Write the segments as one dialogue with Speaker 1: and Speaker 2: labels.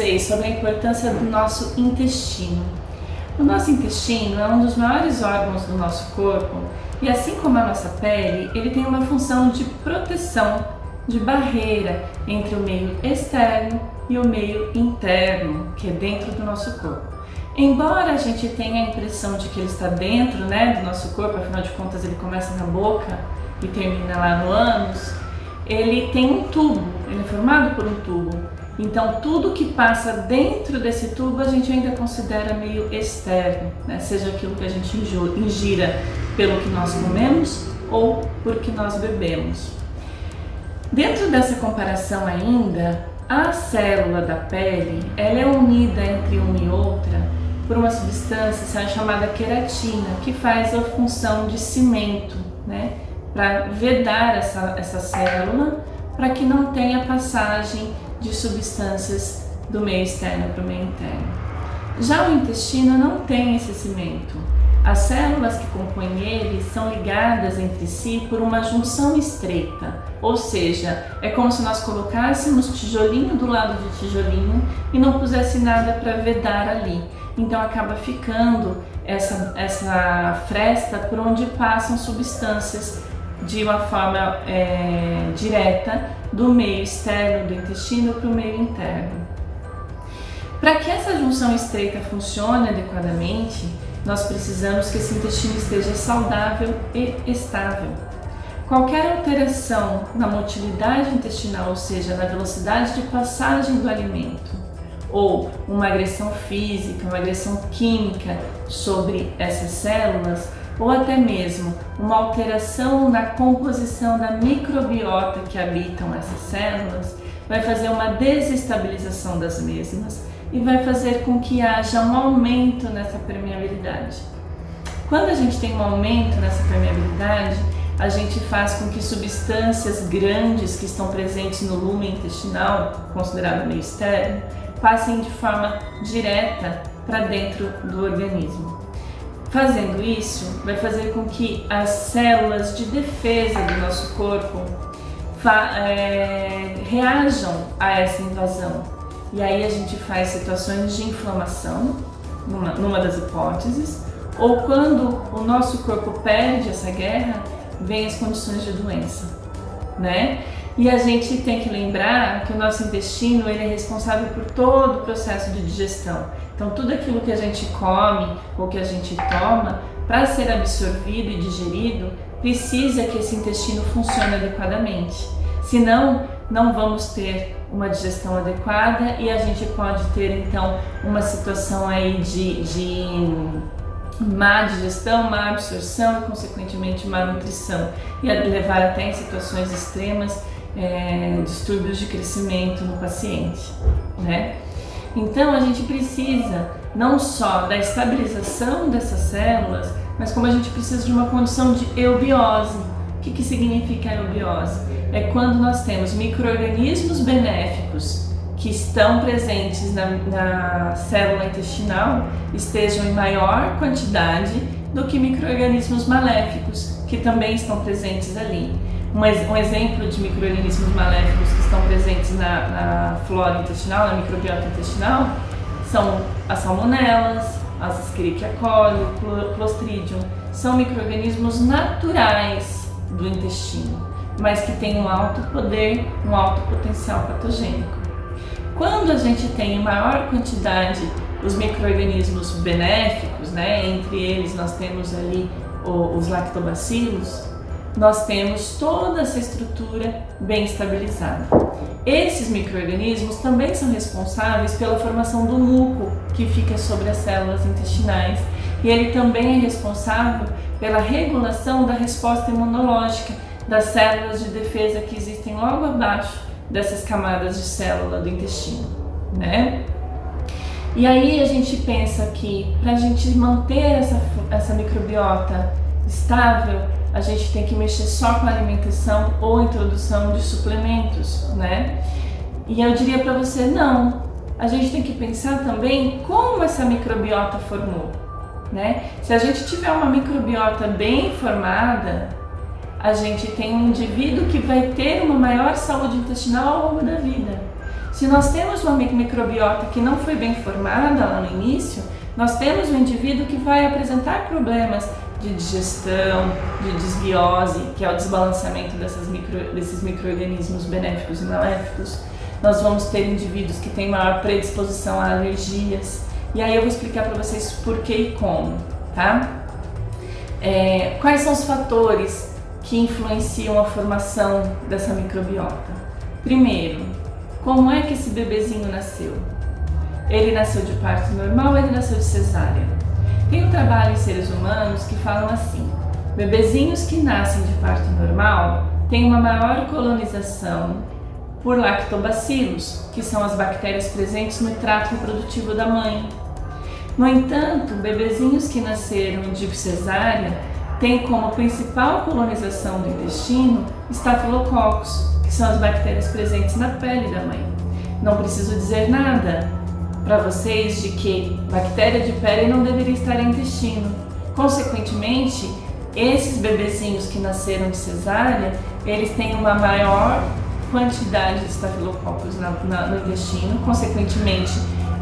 Speaker 1: vocês sobre a importância do nosso intestino. O nosso intestino é um dos maiores órgãos do nosso corpo e, assim como a nossa pele, ele tem uma função de proteção, de barreira entre o meio externo e o meio interno, que é dentro do nosso corpo. Embora a gente tenha a impressão de que ele está dentro, do nosso corpo, afinal de contas ele começa na boca e termina lá no ânus, ele tem um tubo, ele é formado por um tubo. Então tudo que passa dentro desse tubo a gente ainda considera meio externo, seja aquilo que a gente ingira pelo que nós comemos ou por que nós bebemos. Dentro dessa comparação ainda, a célula da pele ela é unida entre uma e outra por uma substância chamada queratina, que faz a função de cimento, para vedar essa célula, para que não tenha passagem de substâncias do meio externo para o meio interno. Já o intestino não tem esse cimento. As células que compõem ele são ligadas entre si por uma junção estreita, ou seja, é como se nós colocássemos tijolinho do lado de tijolinho e não pusesse nada para vedar ali. Então acaba ficando essa fresta por onde passam substâncias de uma forma direta do meio externo do intestino para o meio interno. Para que essa junção estreita funcione adequadamente, nós precisamos que esse intestino esteja saudável e estável. Qualquer alteração na motilidade intestinal, ou seja, na velocidade de passagem do alimento, ou uma agressão física, uma agressão química sobre essas células, ou até mesmo uma alteração na composição da microbiota que habitam essas células, vai fazer uma desestabilização das mesmas e vai fazer com que haja um aumento nessa permeabilidade. Quando a gente tem um aumento nessa permeabilidade, a gente faz com que substâncias grandes que estão presentes no lume intestinal, considerado meio externo, passem de forma direta para dentro do organismo. Fazendo isso, vai fazer com que as células de defesa do nosso corpo reajam a essa invasão. E aí a gente faz situações de inflamação, numa das hipóteses, ou quando o nosso corpo perde essa guerra, vem as condições de doença, E a gente tem que lembrar que o nosso intestino ele é responsável por todo o processo de digestão. Então tudo aquilo que a gente come ou que a gente toma, para ser absorvido e digerido, precisa que esse intestino funcione adequadamente. Senão, não vamos ter uma digestão adequada e a gente pode ter então uma situação aí de má digestão, má absorção e consequentemente má nutrição, e levar até em situações extremas distúrbios de crescimento no paciente, Então a gente precisa não só da estabilização dessas células, mas como a gente precisa de uma condição de eubiose. O que significa a eubiose? É quando nós temos micro-organismos benéficos que estão presentes na célula intestinal estejam em maior quantidade do que micro-organismos maléficos que também estão presentes ali. Um exemplo de micro-organismos maléficos que estão presentes na flora intestinal, na microbiota intestinal, são as salmonelas, as Escherichia coli, o Clostridium. São micro-organismos naturais do intestino, mas que têm um alto poder, um alto potencial patogênico. Quando a gente tem em maior quantidade os micro-organismos benéficos, entre eles nós temos ali os lactobacilos, nós temos toda essa estrutura bem estabilizada. Esses micro-organismos também são responsáveis pela formação do muco que fica sobre as células intestinais, e ele também é responsável pela regulação da resposta imunológica das células de defesa que existem logo abaixo dessas camadas de célula do intestino, E aí a gente pensa que para a gente manter essa microbiota estável, a gente tem que mexer só com a alimentação ou introdução de suplementos, E eu diria para você, não, a gente tem que pensar também como essa microbiota formou, Se a gente tiver uma microbiota bem formada, a gente tem um indivíduo que vai ter uma maior saúde intestinal ao longo da vida. Se nós temos uma microbiota que não foi bem formada lá no início, nós temos um indivíduo que vai apresentar problemas de digestão, de desbiose, que é o desbalanceamento desses micro-organismos benéficos e maléficos. Nós vamos ter indivíduos que têm maior predisposição a alergias. E aí eu vou explicar para vocês por que e como, tá? Quais são os fatores que influenciam a formação dessa microbiota? Primeiro, como é que esse bebezinho nasceu? Ele nasceu de parto normal ou ele nasceu de cesárea? Tem um trabalho em seres humanos que falam assim: bebezinhos que nascem de parto normal têm uma maior colonização por lactobacilos, que são as bactérias presentes no trato reprodutivo da mãe. No entanto, bebezinhos que nasceram de cesárea têm como principal colonização do intestino estafilococcus, que são as bactérias presentes na pele da mãe. Não preciso dizer nada para vocês de que bactéria de pele não deveria estar no intestino. Consequentemente, esses bebezinhos que nasceram de cesárea, eles têm uma maior quantidade de estafilococcus no intestino, consequentemente,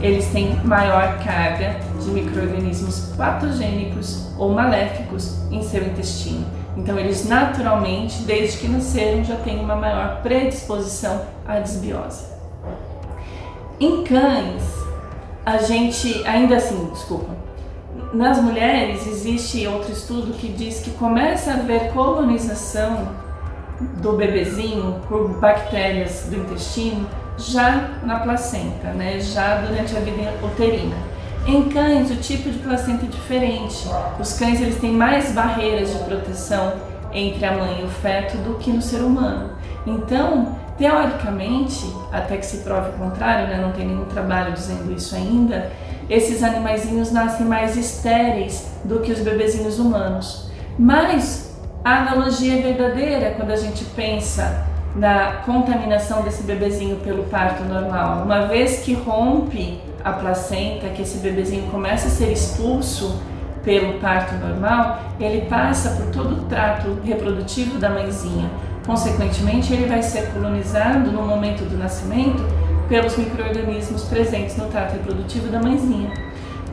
Speaker 1: eles têm maior carga de micro-organismos patogênicos ou maléficos em seu intestino. Então, eles naturalmente, desde que nasceram, já têm uma maior predisposição à desbiose. Em cães, nas mulheres existe outro estudo que diz que começa a haver colonização do bebezinho por bactérias do intestino já na placenta, né? Já durante a vida uterina. Em cães, o tipo de placenta é diferente. Os cães eles têm mais barreiras de proteção entre a mãe e o feto do que no ser humano. Então, teoricamente, até que se prove o contrário, né? Não tem nenhum trabalho dizendo isso ainda, esses animaizinhos nascem mais estéreis do que os bebezinhos humanos. Mas a analogia é verdadeira quando a gente pensa na contaminação desse bebezinho pelo parto normal. Uma vez que rompe a placenta, que esse bebezinho começa a ser expulso pelo parto normal, ele passa por todo o trato reprodutivo da mãezinha. Consequentemente, ele vai ser colonizado no momento do nascimento pelos micro-organismos presentes no trato reprodutivo da mãezinha.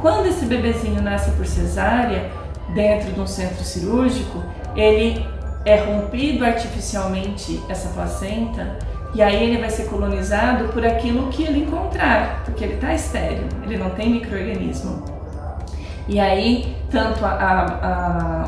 Speaker 1: Quando esse bebezinho nasce por cesárea, dentro de um centro cirúrgico, ele é rompido artificialmente essa placenta e aí ele vai ser colonizado por aquilo que ele encontrar, porque ele está estéril, ele não tem micro-organismo. E aí, tanto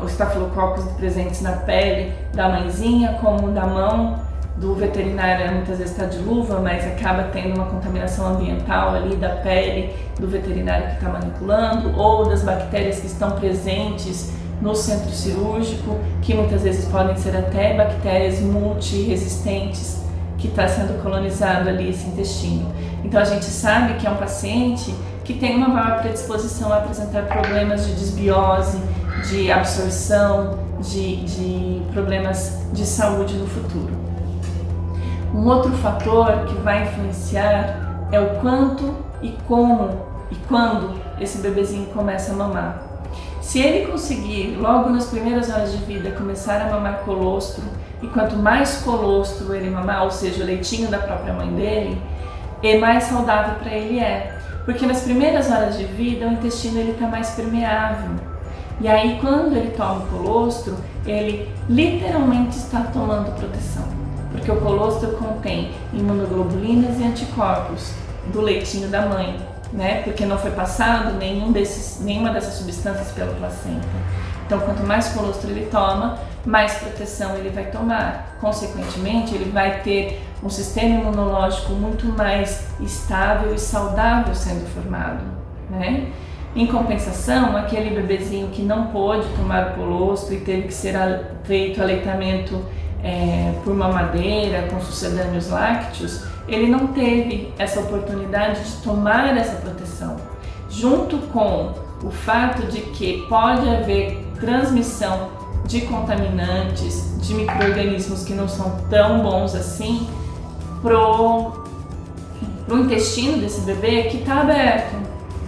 Speaker 1: os estafilococcus presentes na pele da mãezinha como da mão do veterinário, muitas vezes está de luva, mas acaba tendo uma contaminação ambiental ali da pele do veterinário que está manipulando, ou das bactérias que estão presentes no centro cirúrgico, que muitas vezes podem ser até bactérias multiresistentes, que está sendo colonizado ali esse intestino. Então a gente sabe que é um paciente que tem uma maior predisposição a apresentar problemas de desbiose, de absorção, de problemas de saúde no futuro. Um outro fator que vai influenciar é o quanto e como e quando esse bebezinho começa a mamar. Se ele conseguir, logo nas primeiras horas de vida, começar a mamar colostro, e quanto mais colostro ele mamar, ou seja, o leitinho da própria mãe dele, mais saudável para ele é. Porque nas primeiras horas de vida, o intestino está mais permeável. E aí, quando ele toma o colostro, ele literalmente está tomando proteção. Porque o colostro contém imunoglobulinas e anticorpos do leitinho da mãe, né? Porque não foi passado nenhuma dessas substâncias pela placenta. Então, quanto mais colostro ele toma, mais proteção ele vai tomar. Consequentemente, ele vai ter um sistema imunológico muito mais estável e saudável sendo formado, né? Em compensação, aquele bebezinho que não pôde tomar o colostro e teve que ser feito aleitamento por mamadeira, com sucedâneos lácteos, ele não teve essa oportunidade de tomar essa proteção. Junto com o fato de que pode haver transmissão de contaminantes, de micro-organismos que não são tão bons assim, pro intestino desse bebê que está aberto.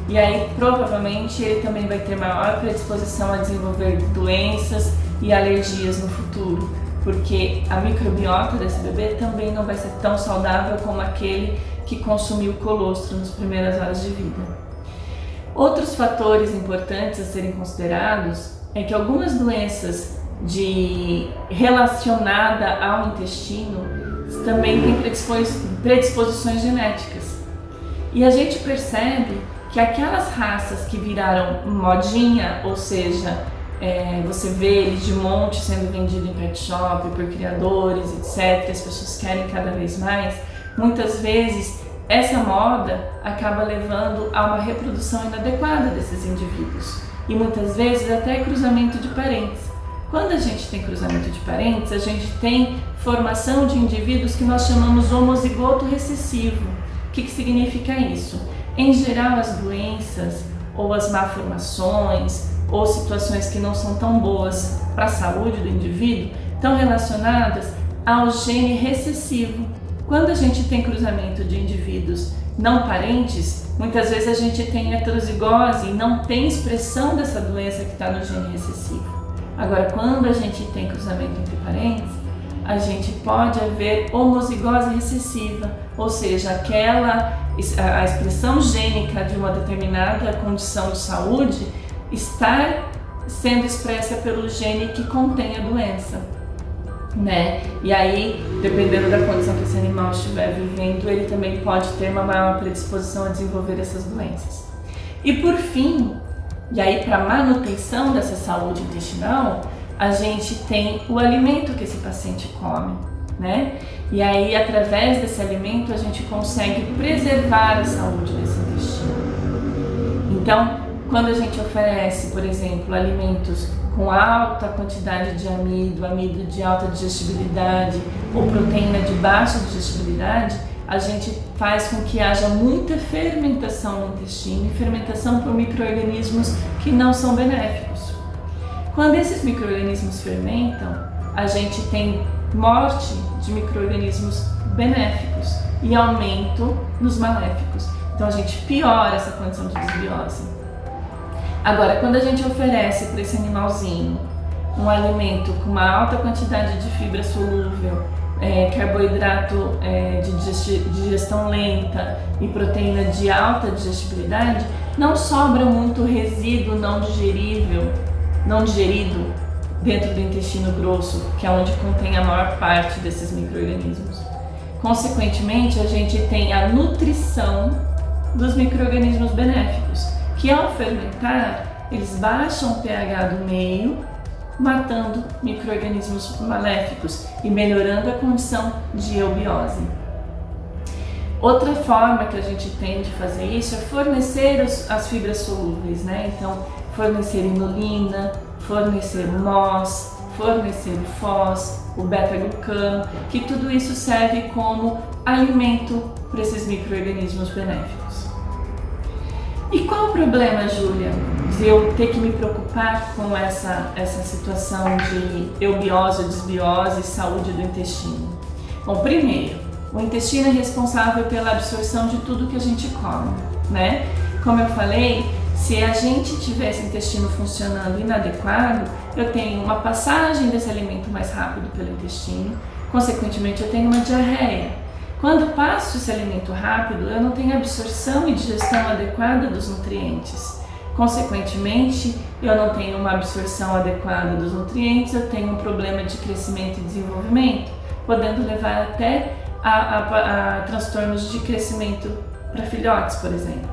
Speaker 1: E aí, provavelmente, ele também vai ter maior predisposição a desenvolver doenças e alergias no futuro, porque a microbiota desse bebê também não vai ser tão saudável como aquele que consumiu colostro nas primeiras horas de vida. Outros fatores importantes a serem considerados é que algumas doenças relacionadas ao intestino também têm predisposições genéticas. E a gente percebe que aquelas raças que viraram modinha, ou seja, você vê eles de monte sendo vendido em pet shop por criadores, etc. As pessoas querem cada vez mais. Muitas vezes essa moda acaba levando a uma reprodução inadequada desses indivíduos e muitas vezes até cruzamento de parentes. Quando a gente tem cruzamento de parentes, a gente tem formação de indivíduos que nós chamamos homozigoto recessivo. O que significa isso? Em geral, as doenças ou as malformações ou situações que não são tão boas para a saúde do indivíduo estão relacionadas ao gene recessivo. Quando a gente tem cruzamento de indivíduos não parentes, muitas vezes a gente tem heterozigose e não tem expressão dessa doença que está no gene recessivo. Agora, quando a gente tem cruzamento entre parentes, a gente pode haver homozigose recessiva, ou seja, a expressão gênica de uma determinada condição de saúde estar sendo expressa pelo gene que contém a doença, né? E aí, dependendo da condição que esse animal estiver vivendo, ele também pode ter uma maior predisposição a desenvolver essas doenças. E por fim, e aí para manutenção dessa saúde intestinal, a gente tem o alimento que esse paciente come, né? E aí, através desse alimento, a gente consegue preservar a saúde desse intestino. Então, quando a gente oferece, por exemplo, alimentos com alta quantidade de amido de alta digestibilidade ou proteína de baixa digestibilidade, a gente faz com que haja muita fermentação no intestino e fermentação por micro-organismos que não são benéficos. Quando esses micro-organismos fermentam, a gente tem morte de micro-organismos benéficos e aumento nos maléficos. Então a gente piora essa condição de desbiose. Agora, quando a gente oferece para esse animalzinho um alimento com uma alta quantidade de fibra solúvel, carboidrato de digestão lenta e proteína de alta digestibilidade, não sobra muito resíduo não digerido dentro do intestino grosso, que é onde contém a maior parte desses micro-organismos. Consequentemente, a gente tem a nutrição dos micro-organismos benéficos, que ao fermentar, eles baixam o pH do meio, matando micro-organismos maléficos e melhorando a condição de eubiose. Outra forma que a gente tem de fazer isso é fornecer as fibras solúveis, né? Então, fornecer inulina, fornecer o MOS, fornecer o FOS, o beta-glucano, que tudo isso serve como alimento para esses micro-organismos benéficos. E qual o problema, Júlia, de eu ter que me preocupar com essa situação de eubiose, desbiose e saúde do intestino? Bom, primeiro, o intestino é responsável pela absorção de tudo que a gente come, né? Como eu falei, se a gente tiver esse intestino funcionando inadequado, eu tenho uma passagem desse alimento mais rápido pelo intestino, consequentemente eu tenho uma diarreia. Quando passo esse alimento rápido, eu não tenho absorção e digestão adequada dos nutrientes. Consequentemente, eu não tenho uma absorção adequada dos nutrientes, eu tenho um problema de crescimento e desenvolvimento, podendo levar até a transtornos de crescimento para filhotes, por exemplo.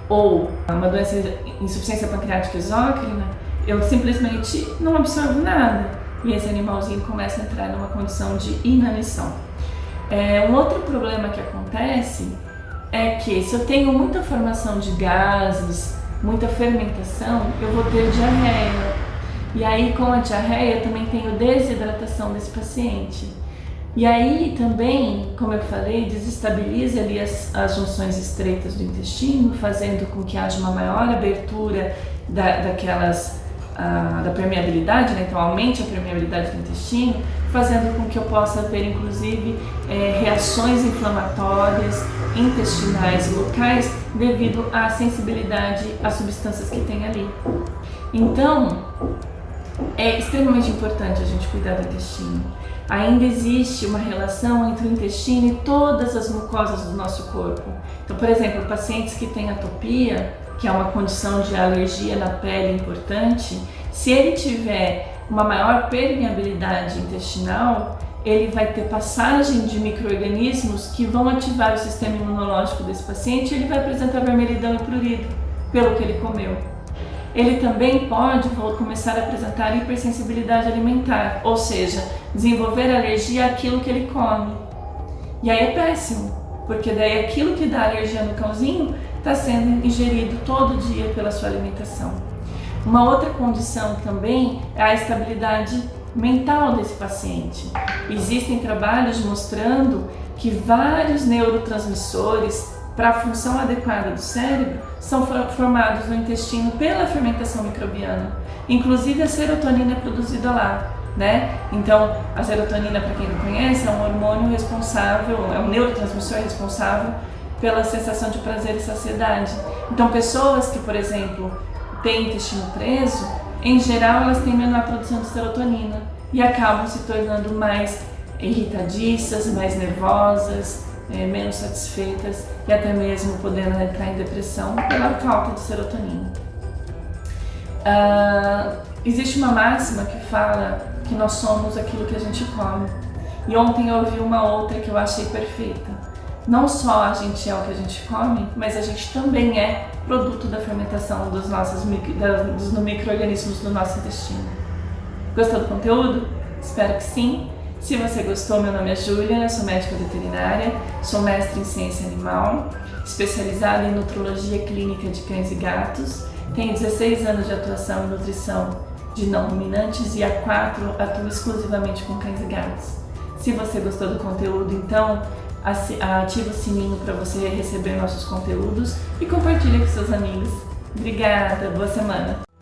Speaker 1: Ou uma doença de insuficiência pancreática exócrina, eu simplesmente não absorvo nada e esse animalzinho começa a entrar numa condição de inanição. Um outro problema que acontece é que se eu tenho muita formação de gases, muita fermentação, eu vou ter diarreia. E aí, com a diarreia, eu também tenho desidratação desse paciente. E aí também, como eu falei, desestabiliza ali as junções estreitas do intestino, fazendo com que haja uma maior abertura da permeabilidade, né? Então aumente a permeabilidade do intestino, fazendo com que eu possa ter inclusive reações inflamatórias intestinais locais devido à sensibilidade às substâncias que tem ali. Então, é extremamente importante a gente cuidar do intestino. Ainda existe uma relação entre o intestino e todas as mucosas do nosso corpo. Então, por exemplo, pacientes que têm atopia, que é uma condição de alergia na pele importante, se ele tiver uma maior permeabilidade intestinal, ele vai ter passagem de micro-organismos que vão ativar o sistema imunológico desse paciente e ele vai apresentar vermelhidão e prurido pelo que ele comeu. Ele também pode começar a apresentar hipersensibilidade alimentar, ou seja, desenvolver alergia àquilo que ele come. E aí é péssimo, porque daí aquilo que dá alergia no cãozinho está sendo ingerido todo dia pela sua alimentação. Uma outra condição também é a estabilidade mental desse paciente. Existem trabalhos mostrando que vários neurotransmissores para a função adequada do cérebro são formados no intestino pela fermentação microbiana. Inclusive a serotonina é produzida lá, né? Então a serotonina, para quem não conhece, é um hormônio responsável, é um neurotransmissor responsável pela sensação de prazer e saciedade. Então pessoas que, por exemplo, têm intestino preso, em geral elas têm menor produção de serotonina e acabam se tornando mais irritadiças, mais nervosas, menos satisfeitas e até mesmo podendo entrar em depressão pela falta de serotonina. Existe uma máxima que fala que nós somos aquilo que a gente come. E ontem eu ouvi uma outra que eu achei perfeita. Não só a gente é o que a gente come, mas a gente também é produto da fermentação dos micro-organismos do nosso intestino. Gostou do conteúdo? Espero que sim. Se você gostou, meu nome é Júlia, eu sou médica veterinária, sou mestre em ciência animal, especializada em nutrologia clínica de cães e gatos, tenho 16 anos de atuação em nutrição de não ruminantes e há 4 atuo exclusivamente com cães e gatos. Se você gostou do conteúdo, então ativa o sininho para você receber nossos conteúdos e compartilha com seus amigos. Obrigada, boa semana!